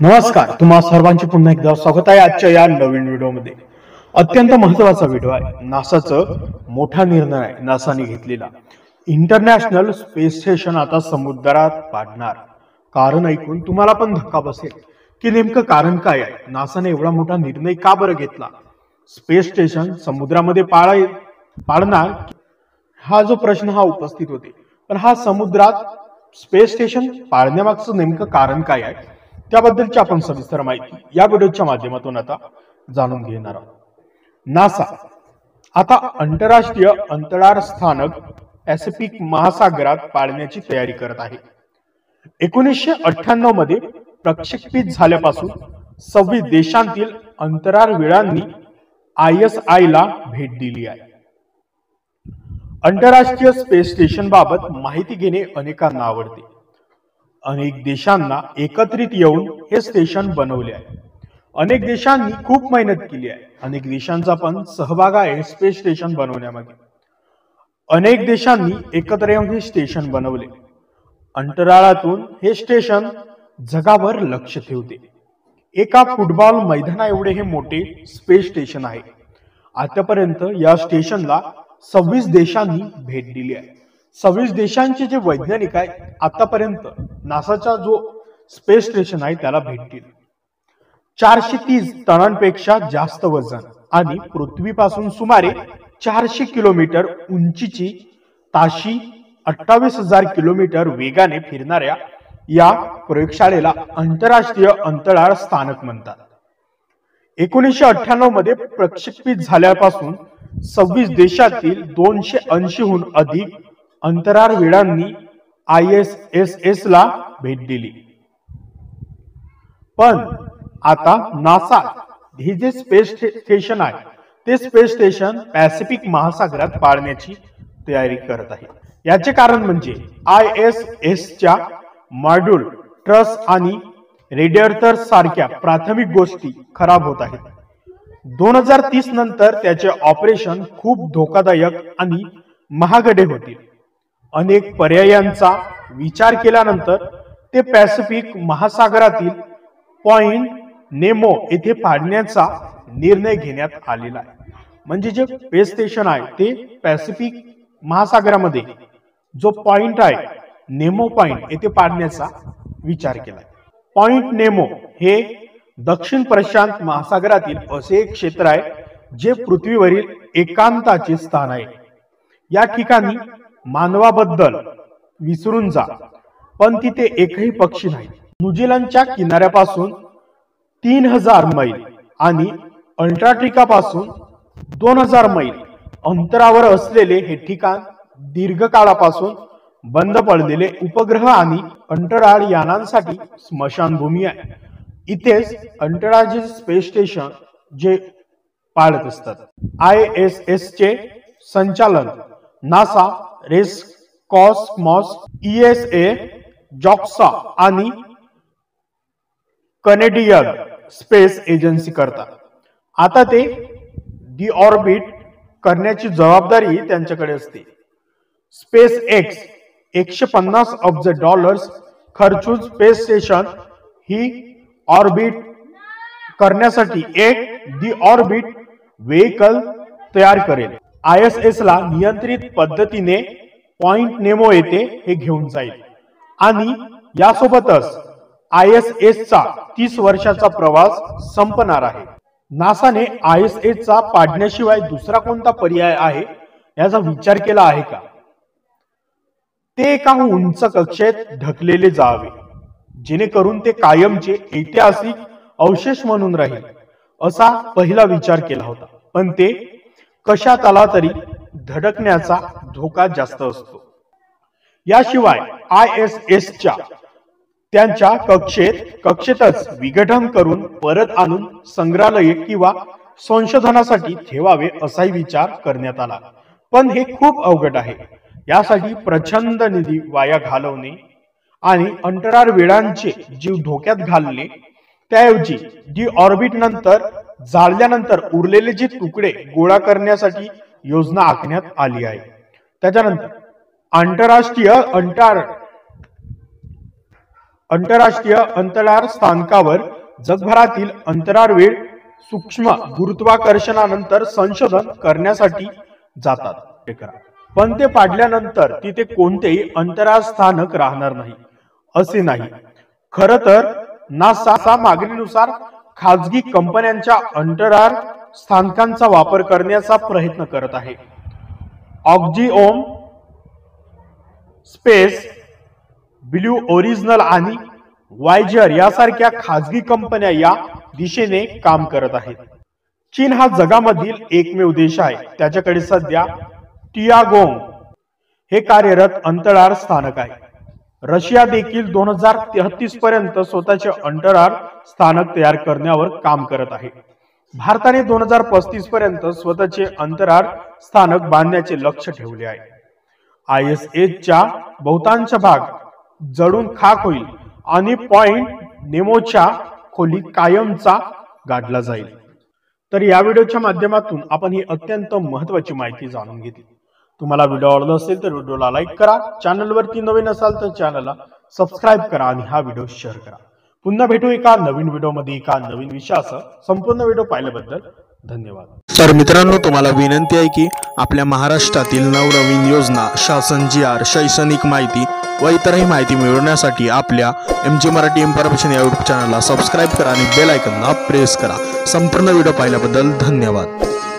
नमस्कार, तुम्हा सर्वांचे पुन्हा एकदा स्वागत आहे आजच्या या नवीन व्हिडिओमध्ये। अत्यंत महत्त्वाचा व्हिडिओ आहे। नासाचं मोठा निर्णय आहे नासाने घेतलेला। इंटरनॅशनल स्पेस स्टेशन आता समुद्रात पाडणार। कारण ऐकून तुम्हाला पण धक्का बसेल की नेमकं कारण काय आहे, नासाने एवढा मोठा निर्णय का बरं घेतला। स्पेस स्टेशन समुद्रामध्ये पाडणार हा जो प्रश्न उपस्थित होते, पण हा समुद्रात स्पेस स्टेशन पाडण्यामागचं नेमकं कारण काय आहे त्याबद्दलची आपण सविस्तर माहिती या व्हिडिओच्या माध्यमातून आता जाणून घेणार आहोत। नासा आता आंतरराष्ट्रीय अंतराळ स्थानक पॅसिफिक महासागरात पाडण्याची तयारी करत आहे। 1998 मध्ये प्रक्षेपित झाल्यापासून 26 देशांतील अंतराळवीरांनी ISI ला भेट दिली आहे। आंतरराष्ट्रीय स्पेस स्टेशन बाबत माहिती घेणे अनेकांना आवडते। अनेक देशांना एकत्रित येऊन हे स्टेशन बनवले आहे। अनेक देशांनी खूप मेहनत केली आहे। अनेक देशांचा पण सहभाग आहे स्पेस स्टेशन बनवण्यामध्ये। अनेक देशांनी एकत्र येऊन हे स्टेशन बनवले। अंतराळातून हे स्टेशन जगावर लक्ष ठेवते। एका फुटबॉल मैदाना एवढे हे मोठे स्पेस स्टेशन आहे। आतापर्यंत या स्टेशनला 26 देशांनी भेट दिली आहे। 26 देशांचे जे वैज्ञानिक आहेत आतापर्यंत नासाचा जो स्पेस स्टेशन आहे त्याला भेट दिली। 430 टनांपेक्षा जास्त वजन आणि पृथ्वीपासून सुमारे 400 किलोमीटर उंचीची ताशी 28,000 किलोमीटर वेगाने फिरणाऱ्या या प्रयोगशाळेला आंतरराष्ट्रीय अंतराळ स्थानक म्हणतात। 1998 मध्ये प्रक्षेपित झाल्यापासून 26 देशातील 280 हून अधिक अंतराळवीरांनी ISS ला भेट दिली। पण आता नासा हे जे स्पेस स्टेशन आहे ते स्पेस स्टेशन पॅसिफिक महासागरात पाडण्याची तयारी करत आहे। याचे कारण म्हणजे ISS च्या मॉड्यूल, ट्रस आणि रेडिएटर सारख्या प्राथमिक गोष्टी खराब होत आहेत। 2030 नंतर त्याचे ऑपरेशन खूप धोकादायक आणि महागडे होतील। अनेक पर्यायांचा विचार केल्यानंतर ते पॅसिफिक महासागरातील पॉइंट नेमो येथे पाडण्याचा निर्णय घेण्यात आलेला आहे। म्हणजे जे स्पेस स्टेशन आहे ते पॅसिफिक महासागरामध्ये जो पॉइंट आहे नेमो पॉइंट येथे पाडण्याचा विचार केला। पॉइंट नेमो हे दक्षिण प्रशांत महासागरातील असे एक क्षेत्र आहे जे पृथ्वीवरील एकांताचे स्थान आहे। या ठिकाणी मानवाबद्दल विसरून जा, पण तिथे एकही पक्षी नाही। न्यूझीलंडच्या किनाऱ्यापासून 3000 मैल आणि अंटार्क्टिकापासून 2000 मैल अंतरावर असलेले हे ठिकाण दीर्घकाळापासून बंद पडलेले उपग्रह आणि अंतराळ यानांसाठी स्मशानभूमी आहे। इथेच अंतराळाचे स्पेस स्टेशन जे पाडत असतात। ISS चे संचालन नासा, रेस्कॉस्मॉस, ESA, जॉक्सा आणि कनेडियन स्पेस एजन्सी करतात। आता ते डिऑर्बिट करण्याची जबाबदारी त्यांच्याकडे असते। स्पेस एक्स $150 अब्ज खर्चून स्पेस स्टेशन ही ऑर्बिट करण्यासाठी एक डिऑर्बिट व्हेइकल तयार करेल। ISS ला नियंत्रित पद्धतीने पॉइंट नेमो येथे हे घेऊन जाईल आणि यासोबतच ISS चा 30 वर्षाचा प्रवास संपणार आहे। नासाने ISS चा पाडण्याशिवाय दुसरा कोणता पर्याय आहे याचा विचार केला आहे का? ते एका उंच कक्षेत ढकलेले जावे जेणेकरून ते कायमचे ऐतिहासिक अवशेष म्हणून राहील असा पहिला विचार केला होता, पण ते कशात आला तरी धडकण्याचा धोका जास्त असतो। याशिवाय ISS च्या त्यांच्या कक्षेतच विघटन करून परत आणून संग्रहालय किंवा संशोधनासाठी ठेवावे असाही विचार करण्यात आला, पण हे खूप अवघड आहे। यासाठी प्रचंड निधी वाया घालवणे आणि अंतराळवीरांचे जीव धोक्यात घालणे त्याऐवजी डिऑर्बिट नंतर जाळल्यानंतर उरलेले जे तुकडे गोळा करण्यासाठी योजना आखण्यात आली आहे। त्याच्यानंतर आंतरराष्ट्रीय आंतरराष्ट्रीय अंतराळ स्थानकावर जगभरातील अंतराळवीर सूक्ष्म गुरुत्वाकर्षणानंतर संशोधन करण्यासाठी जातात। पण ते पाडल्यानंतर तिथे कोणतेही अंतराळ स्थानक राहणार नाही असे नाही। खरं तर नासा मागणीनुसार खाजगी कंपन्यांच्या अंतराळ स्थानकांचा वापर करण्याचा प्रयत्न करत आहे। ऑक्सिओम स्पेस, ब्लू ओरिजिनल आणि वायजर यासारख्या खाजगी कंपन्या या दिशेने काम करत आहेत। चीन हा जगामधील एकमेव देश आहे त्याच्याकडे सध्या टियागोंग हे कार्यरत अंतराळ स्थानक आहे। रशिया देखील 2033 पर्यंत स्वतःचे अंतराळ स्थानक तयार करण्यावर काम करत आहे। भारताने 2035 पर्यंत स्वतःचे अंतराळ स्थानक बांधण्याचे लक्ष्य ठेवले आहे। ISS च्या बहुतांश भाग जळून खाक होईल आणि पॉइंट नेमोच्या खोली कायमचा गाडला जाईल। तर या व्हिडिओच्या माध्यमातून आपण ही अत्यंत महत्त्वाची माहिती जाणून घेतली। तुम्हाला व्हिडिओ आवडला असेल तर व्हिडिओला लाईक करा, चॅनलवरती नवीन असाल तर चॅनलला सबस्क्राईब करा आणि हा व्हिडिओ शेअर करा। पुन्हा भेटू एका नवीन व्हिडिओमध्ये एका नवीन विषयासह। संपूर्ण व्हिडिओ पाहिल्याबद्दल धन्यवाद। तर मित्रांनो, तुम्हाला विनंती आहे की आपल्या महाराष्ट्रातील नवनवीन योजना, शासन GR, शैक्षणिक माहिती व इतरही माहिती मिळवण्यासाठी आपल्या MG मराठी इन्फॉर्मेशन या यूट्यूब चॅनलला सबस्क्राईब करा आणि बेल आयकॉनला प्रेस करा। संपूर्ण व्हिडिओ पाहिल्याबद्दल धन्यवाद।